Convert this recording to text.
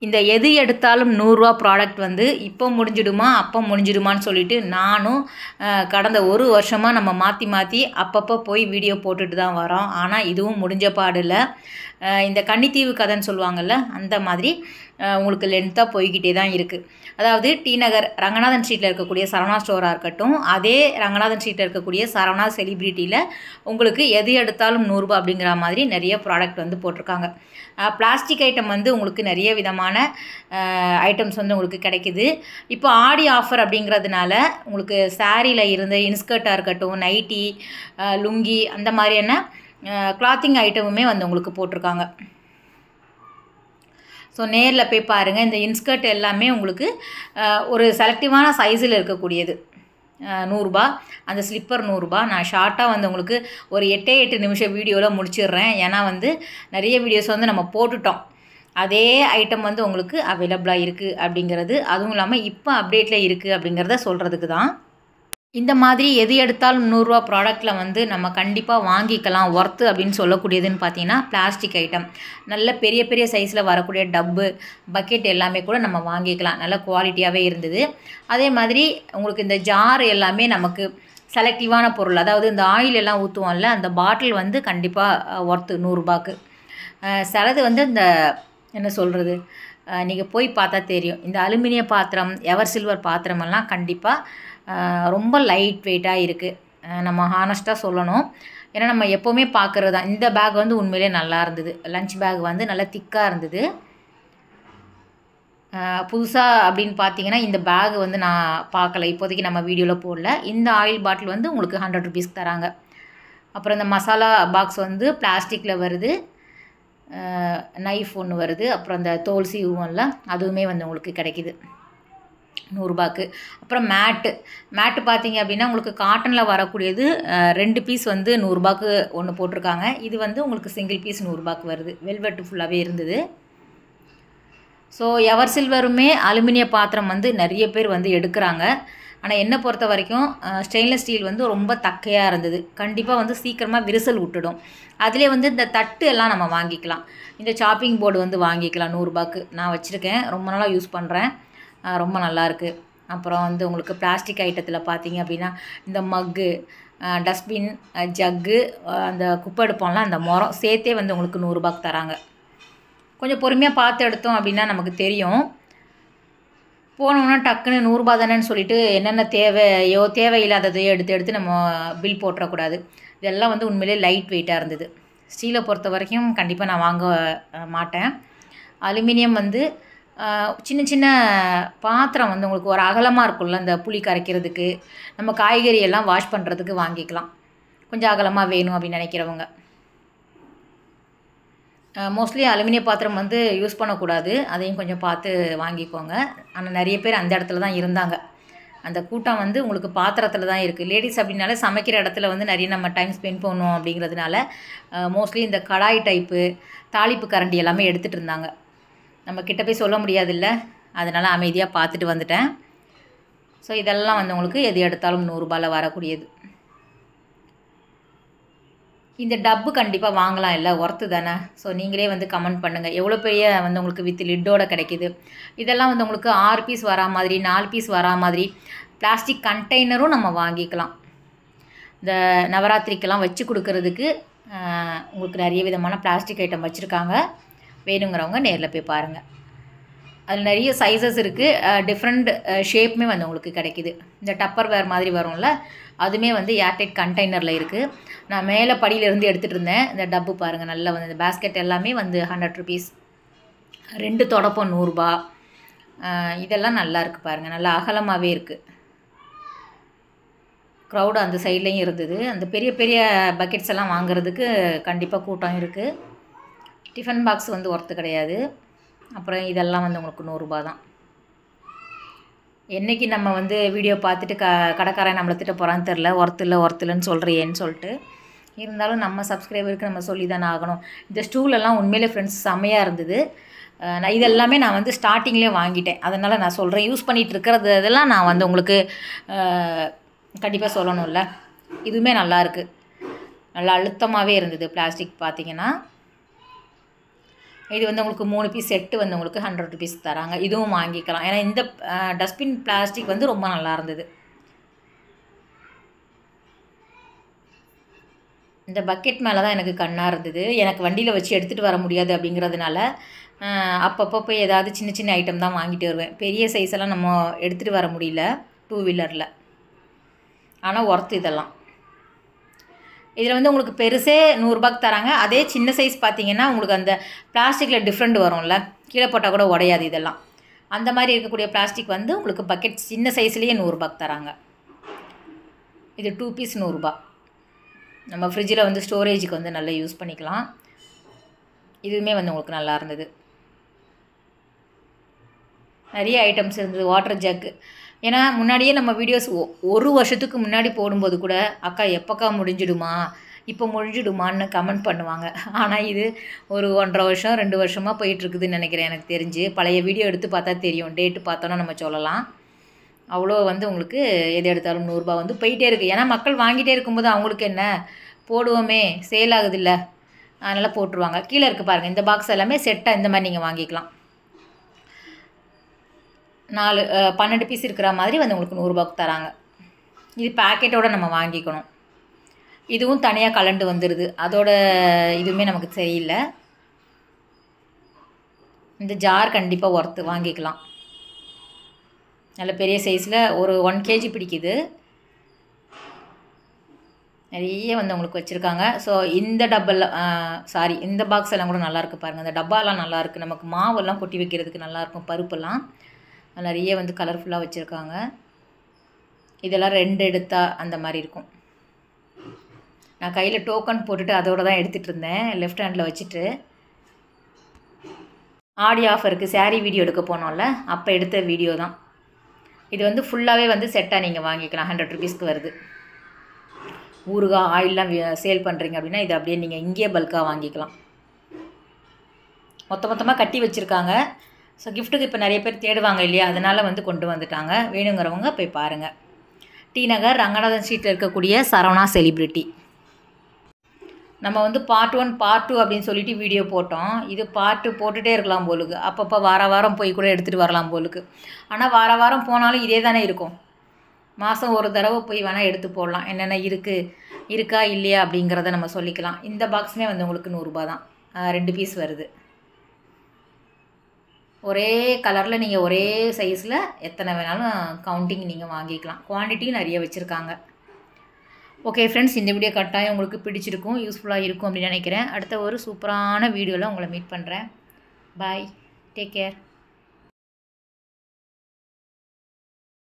இந்த எது எடுத்தாலும் ரூ. 100 ப்ராடக்ட் வந்து இப்போ முடிஞ்சிடுமா அப்போ முடிஞ்சிடுமான்னு சொல்லிட்டு நானும் கடந்த ஒரு வருஷமாக நம்ம மாற்றி மாற்றி அப்பப்போ போய் வீடியோ போட்டுட்டு தான் வரோம். ஆனால் இதுவும் முடிஞ்ச பாடில்ல. இந்த கன்னித்தீவு கதைன்னு சொல்லுவாங்கள்ல, அந்த மாதிரி உங்களுக்கு லென்த்தாக போய்கிட்டே தான் இருக்குது. அதாவது டி நகர் ரங்கநாதன் ஸ்ட்ரீட்டில் இருக்கக்கூடிய சரவணா ஸ்டோராக இருக்கட்டும், அதே ரங்கநாதன் ஸ்ட்ரீட்டில் இருக்கக்கூடிய சரவணா செலிப்ரிட்டியில் உங்களுக்கு எது எடுத்தாலும் ரூ. 100 அப்படிங்கிற மாதிரி நிறைய ப்ராடக்ட் வந்து போட்டிருக்காங்க. பிளாஸ்டிக் ஐட்டம் வந்து உங்களுக்கு நிறைய விதமான ஐட்டம்ஸ் வந்து உங்களுக்கு கிடைக்குது. இப்போ ஆடி ஆஃபர் அப்படிங்கிறதுனால உங்களுக்கு சாரியில் இருந்து இன்ஸ்கர்ட்டாக இருக்கட்டும், நைட்டி, லுங்கி அந்த மாதிரியான கிளாத்திங் ஐட்டமுமே வந்து உங்களுக்கு போட்டிருக்காங்க. ஸோ நேரில் போய் பாருங்கள். இந்த இன்ஸ்கர்ட் எல்லாமே உங்களுக்கு ஒரு செலக்டிவான சைஸில் இருக்கக்கூடியது ரூ. 100. அந்த ஸ்லிப்பர் ரூ. 100. நான் ஷார்ட்டாக வந்து உங்களுக்கு ஒரு 8 நிமிஷம் வீடியோவில் முடிச்சிடுறேன். ஏன்னா வந்து நிறைய வீடியோஸ் வந்து நம்ம போட்டுட்டோம். அதே ஐட்டம் வந்து உங்களுக்கு அவைலபிளாக இருக்குது அப்படிங்கிறது, அதுவும் இல்லாமல் இப்போ அப்டேட்டில் இருக்குது அப்படிங்கிறத சொல்கிறதுக்கு தான். இந்த மாதிரி எது எடுத்தாலும் ரூ. 100 ப்ராடக்ட்டில் வந்து நம்ம கண்டிப்பாக வாங்கிக்கலாம். ஒர்த்து அப்படின்னு சொல்லக்கூடியதுன்னு பார்த்தீங்கன்னா பிளாஸ்டிக் ஐட்டம். நல்ல பெரிய பெரிய சைஸில் வரக்கூடிய டப்பு, பக்கெட் எல்லாமே கூட நம்ம வாங்கிக்கலாம். நல்ல குவாலிட்டியாகவே இருந்தது. அதே மாதிரி உங்களுக்கு இந்த ஜார் எல்லாமே நமக்கு செலக்டிவான பொருள். அதாவது இந்த ஆயில் எல்லாம் ஊற்றுவோம்ல, அந்த பாட்டில் வந்து கண்டிப்பாக ஒர்த்து ரூ. 100க்கு. சிலது வந்து இந்த என்ன சொல்கிறது, நீங்கள் போய் பார்த்தா தெரியும். இந்த அலுமினிய பாத்திரம், எவர் சில்வர் பாத்திரமெல்லாம் கண்டிப்பாக ரொம்ப லைட் வெயிட்டாக இருக்குது. நம்ம ஹானஸ்ட்டாக சொல்லணும். ஏன்னா நம்ம எப்போவுமே பார்க்குறது தான். இந்த பேக் வந்து உண்மையிலே நல்லா இருந்தது. லஞ்ச் பேக் வந்து நல்லா திக்காக இருந்தது. புதுசாக அப்படின்னு பார்த்தீங்கன்னா இந்த பேக் வந்து நான் பார்க்கல, இப்போதைக்கு நம்ம வீடியோவில் போடல. இந்த ஆயில் பாட்டில் வந்து உங்களுக்கு ₹100 தராங்க. அப்புறம் இந்த மசாலா பாக்ஸ் வந்து பிளாஸ்டிக்கில் வருது. நைஃப் ஒன்று வருது. அப்புறம் அந்த தோல் சீவுவோம்ல, அதுவுமே வந்து உங்களுக்கு கிடைக்கிது ₹100க்கு. அப்புறம் மேட்டு பார்த்தீங்க அப்படின்னா உங்களுக்கு காட்டனில் வரக்கூடியது 2 பீஸ் வந்து ₹100க்கு ஒன்று போட்டிருக்காங்க. இது வந்து உங்களுக்கு சிங்கிள் பீஸ் ₹100க்கு வருது. வெல்வெட்டு ஃபுல்லாகவே இருந்தது. ஸோ எவர் சில்வருமே அலுமினிய பாத்திரம் வந்து நிறைய பேர் வந்து எடுக்கிறாங்க. ஆனால் என்னை பொறுத்த வரைக்கும் ஸ்டெயின்லெஸ் ஸ்டீல் வந்து ரொம்ப தக்கையாக இருந்தது. கண்டிப்பாக வந்து சீக்கிரமாக விரிசல் விட்டுடும். அதிலே வந்து இந்த தட்டு எல்லாம் நம்ம வாங்கிக்கலாம். இந்த சாப்பிங் போர்டு வந்து வாங்கிக்கலாம் ₹100க்கு. நான் வச்சுருக்கேன், ரொம்ப நாளாக யூஸ் பண்ணுறேன். ரொம்ப நல்லாயிருக்கு. அப்புறம் வந்து உங்களுக்கு பிளாஸ்டிக் ஐட்டத்தில் பார்த்தீங்க அப்படின்னா இந்த மக்கு, டஸ்ட்பின், ஜக்கு, அந்த குப்பை எடுப்போம்ல அந்த முறம் சேர்த்தே வந்து உங்களுக்கு ₹100க்கு தராங்க. கொஞ்சம் பொறுமையாக பார்த்து எடுத்தோம் அப்படின்னா நமக்கு தெரியும். போனோன்னா டக்குன்னு ₹100 தானேன்னு சொல்லிட்டு என்னென்ன தேவையோ தேவையில்லாததையோ எடுத்து நம்ம பில் போட்டுறக்கூடாது. இதெல்லாம் வந்து உண்மையிலே லைட் வெயிட்டாக இருந்தது. ஸ்டீலை பொறுத்த வரைக்கும் கண்டிப்பாக நான் வாங்க மாட்டேன். அலுமினியம் வந்து சின்ன சின்ன பாத்திரம் வந்து உங்களுக்கு ஒரு அகலமாக இருக்கும்ல, இந்த புளி கரைக்கிறதுக்கு, நம்ம காய்கறி எல்லாம் வாஷ் பண்ணுறதுக்கு வாங்கிக்கலாம். கொஞ்சம் அகலமாக வேணும் அப்படின்னு நினைக்கிறவங்க. மோஸ்ட்லி அலுமினிய பாத்திரம் வந்து யூஸ் பண்ணக்கூடாது. அதையும் கொஞ்சம் பார்த்து வாங்கிக்கோங்க. ஆனால் நிறைய பேர் அந்த இடத்துல தான் இருந்தாங்க. அந்த கூட்டம் வந்து உங்களுக்கு பாத்திரத்தில் தான் இருக்குது. லேடிஸ் அப்படின்னாலே சமைக்கிற இடத்துல வந்து நிறைய நம்ம டைம் ஸ்பெண்ட் பண்ணணும் அப்படிங்கிறதுனால மோஸ்ட்லி இந்த கடாய் டைப்பு, தாளிப்பு கரண்டி எல்லாமே எடுத்துகிட்டு இருந்தாங்க. நம்ம கிட்ட போய் சொல்ல முடியாதுல்ல, அதனால் அமைதியாக பார்த்துட்டு வந்துட்டேன். ஸோ இதெல்லாம் வந்து உங்களுக்கு எது எடுத்தாலும் ₹100 வரக்கூடியது. இந்த டப்பு கண்டிப்பாக வாங்கலாம், இல்லை ஒர்த்து தானே. ஸோ நீங்களே வந்து கமெண்ட் பண்ணுங்கள், எவ்வளோ பெரிய வந்து உங்களுக்கு வித் லிட்டோட கிடைக்கிது. இதெல்லாம் வந்து உங்களுக்கு 6 பீஸ் வரா மாதிரி, 4 பீஸ் வரா மாதிரி பிளாஸ்டிக் கண்டெய்னரும் நம்ம வாங்கிக்கலாம். இந்த நவராத்திரிக்கெல்லாம் வச்சு கொடுக்கறதுக்கு உங்களுக்கு நிறைய விதமான பிளாஸ்டிக் ஐட்டம் வச்சுருக்காங்க. வேணுங்கிறவங்க நேரில் போய் பாருங்கள். அதில் நிறைய சைஸஸ் இருக்குது. டிஃப்ரெண்ட் ஷேப்புமே வந்து உங்களுக்கு கிடைக்கிது. இந்த டப்பர் வேர் மாதிரி வரும்ல, அதுவுமே வந்து ஏர்டைட் கண்டெய்னரில் இருக்குது. நான் மேலே படியிலேருந்து எடுத்துகிட்டு இருந்தேன். இந்த டப்பு பாருங்கள், நல்லா வந்து இந்த பேஸ்கெட் எல்லாமே வந்து ₹100. 2 தொடப்பம் ₹100. இதெல்லாம் நல்லா இருக்குது பாருங்கள், நல்லா அகலமாகவே இருக்குது. க்ரௌடு அந்த சைட்லேயும் இருந்தது. அந்த பெரிய பெரிய பக்கெட்ஸ் எல்லாம் வாங்குறதுக்கு கண்டிப்பாக கூட்டம் இருக்குது. டிஃபன் பாக்ஸ் வந்து ஒர்த்து கிடையாது. அப்புறம் இதெல்லாம் வந்து உங்களுக்கு ₹100 தான். என்றைக்கு நம்ம வந்து வீடியோ பார்த்துட்டு கடைக்காரன் நம்மளை திட்ட போகிறான்னு தெரில, ஒர்த்துலன்னு சொல்கிறியேன்னு சொல்லிட்டு. இருந்தாலும் நம்ம சப்ஸ்கிரைபருக்கு நம்ம சொல்லி தானே ஆகணும். இந்த ஸ்டூலெல்லாம் உண்மையிலே ஃப்ரெண்ட்ஸ் செம்மையாக இருந்தது. நான் இதெல்லாமே நான் வந்து ஸ்டார்டிங்லேயே வாங்கிட்டேன். அதனால் நான் சொல்கிறேன், யூஸ் பண்ணிகிட்டு இருக்கிறது இதெல்லாம் நான் வந்து உங்களுக்கு கண்டிப்பாக சொல்லணும்ல. இதுவுமே நல்லாயிருக்கு, நல்லா அழுத்தமாகவே இருந்தது. பிளாஸ்டிக் பார்த்திங்கன்னா இது வந்து உங்களுக்கு 3 பீஸ் செட்டு வந்து உங்களுக்கு 100 ருபீஸ் தராங்க. இதுவும் வாங்கிக்கலாம். ஏன்னா இந்த டஸ்ட்பின் பிளாஸ்டிக் வந்து ரொம்ப நல்லா இருந்தது. இந்த பக்கெட் மேலே தான் எனக்கு கண்ணாக இருந்தது. எனக்கு வண்டியில் வச்சு எடுத்துகிட்டு வர முடியாது அப்படிங்கிறதுனால அப்பப்போ போய் ஏதாவது சின்ன சின்ன ஐட்டம் தான் வாங்கிட்டு வருவேன். பெரிய சைஸெல்லாம் நம்ம எடுத்துகிட்டு வர முடியல 2 வீலரில். ஆனால் ஒர்த்து இதெல்லாம். இதில் வந்து உங்களுக்கு பெருசே 100 ரூபாய்க்கு தராங்க. அதே சின்ன சைஸ் பார்த்தீங்கன்னா உங்களுக்கு அந்த பிளாஸ்டிக்கில் டிஃப்ரெண்ட் வரும்ல, கீழே போட்டால் கூட உடையாது இதெல்லாம். அந்த மாதிரி இருக்கக்கூடிய பிளாஸ்டிக் வந்து உங்களுக்கு பக்கெட் சின்ன சைஸ்லேயே 100 ரூபாய்க்கு தராங்க. இது 2 பீஸ் 100 ரூபா. நம்ம ஃப்ரிட்ஜில் வந்து ஸ்டோரேஜுக்கு வந்து நல்லா யூஸ் பண்ணிக்கலாம். இதுவுமே வந்து உங்களுக்கு நல்லா இருந்தது. நிறைய ஐட்டம்ஸ் இருந்தது. Water jug. ஏன்னா முன்னாடியே நம்ம வீடியோஸ் 1 வருஷத்துக்கு முன்னாடி போடும்போது கூட அக்கா எப்போக்கா முடிஞ்சிடுமா, இப்போ முடிஞ்சிடுமான்னு கமெண்ட் பண்ணுவாங்க. ஆனால் இது ஒரு 1.5 வருஷம் 2 வருஷமாக போயிட்டுருக்குதுன்னு நினைக்கிறேன் எனக்கு தெரிஞ்சு. பழைய வீடியோ எடுத்து பார்த்தா தெரியும். டேட்டு பார்த்தோன்னா நம்ம சொல்லலாம். அவ்வளோ வந்து உங்களுக்கு எது எடுத்தாலும் 100 ரூபா வந்து போயிட்டே இருக்குது. ஏன்னா மக்கள் வாங்கிட்டே இருக்கும்போது அவங்களுக்கு என்ன போடுவோமே, சேல் ஆகுதில்ல, அதனால் போட்டுருவாங்க. கீழே இருக்குது பாருங்கள். இந்த பாக்ஸ் எல்லாமே செட்டாக இந்த மாதிரி நீங்கள் வாங்கிக்கலாம். 12 பீஸ் இருக்கிற மாதிரி வந்து உங்களுக்கு 100 ரூபாய்க்கு தராங்க. இது பேக்கெட்டோடு நம்ம வாங்கிக்கணும். இதுவும் தனியாக கலண்டு வந்துடுது. அதோட இதுவுமே நமக்கு சரியில்லை. இந்த ஜார் கண்டிப்பாக ஒர்த்து வாங்கிக்கலாம். நல்ல பெரிய சைஸில் ஒரு 1 kg பிடிக்குது. நிறைய வந்து உங்களுக்கு வச்சுருக்காங்க. ஸோ இந்த இந்த பாக்ஸ் எல்லாம் கூட நல்லாயிருக்கு பாருங்கள். இந்த டப்பாலாம் நல்லாயிருக்கு. நமக்கு மாவெல்லாம் கொட்டி வைக்கிறதுக்கு நல்லாயிருக்கும். பருப்பெல்லாம் நிறைய வந்து கலர்ஃபுல்லாக வச்சுருக்காங்க. இதெல்லாம் 2 எடுத்தா அந்த மாதிரி இருக்கும். நான் கையில் டோக்கன் போட்டுட்டு அதோடு தான் எடுத்துகிட்டு இருந்தேன், லெஃப்ட் ஹேண்டில் வச்சுட்டு. ஆடி ஆஃபருக்கு சாரீ வீடியோ எடுக்க போனோம்ல, அப்போ எடுத்த வீடியோ தான் இது. வந்து ஃபுல்லாகவே வந்து செட்டாக நீங்கள் வாங்கிக்கலாம். 100 ருபீஸ்க்கு வருது. ஊறுகாய் ஆயிலெலாம் சேல் பண்ணுறீங்க அப்படின்னா இது அப்படியே நீங்கள் இங்கேயே பல்காக வாங்கிக்கலாம். மொத்தமாக கட்டி வச்சுருக்காங்க. ஸோ கிஃப்ட்டுக்கு இப்போ நிறைய பேர் தேடுவாங்க இல்லையா, அதனால் வந்து கொண்டு வந்துட்டாங்க. வேணுங்கிறவங்க போய் பாருங்கள். டி நகர் ரங்கநாதன் ஸ்ட்ரீட்டில் இருக்கக்கூடிய சரவணா செலிப்ரிட்டி. நம்ம வந்து பார்ட் 1 பார்ட் 2 அப்படின்னு சொல்லிட்டு வீடியோ போட்டோம். இது பார்ட் 2 போட்டுகிட்டே இருக்கலாம் போலுக்கு. அப்பப்போ வாரம் போய் கூட எடுத்துகிட்டு வரலாம் போலுக்கு. ஆனால் வாரம் போனாலும் இதே தானே இருக்கும். மாதம் ஒரு தடவை போய் வேணால் எடுத்து போடலாம். என்னென்ன இருக்கா இல்லையா அப்படிங்கிறத நம்ம சொல்லிக்கலாம். இந்த பாக்ஸுமே வந்து உங்களுக்கு 100 ரூபா தான். 2 பீஸ் வருது. ஒரே கலரில் நீங்கள் ஒரே சைஸில் எத்தனை வேணாலும் கவுண்டிங் நீங்கள் வாங்கிக்கலாம். குவான்டிட்டியும் நிறைய வச்சுருக்காங்க. ஓகே ஃப்ரெண்ட்ஸ், இந்த வீடியோ கட்டாயம் உங்களுக்கு பிடிச்சிருக்கும், யூஸ்ஃபுல்லாக இருக்கும் அப்படின்னு நினைக்கிறேன். அடுத்த ஒரு சூப்பரான வீடியோவில் உங்களை மீட் பண்ணுறேன். பாய், டேக் கேர்.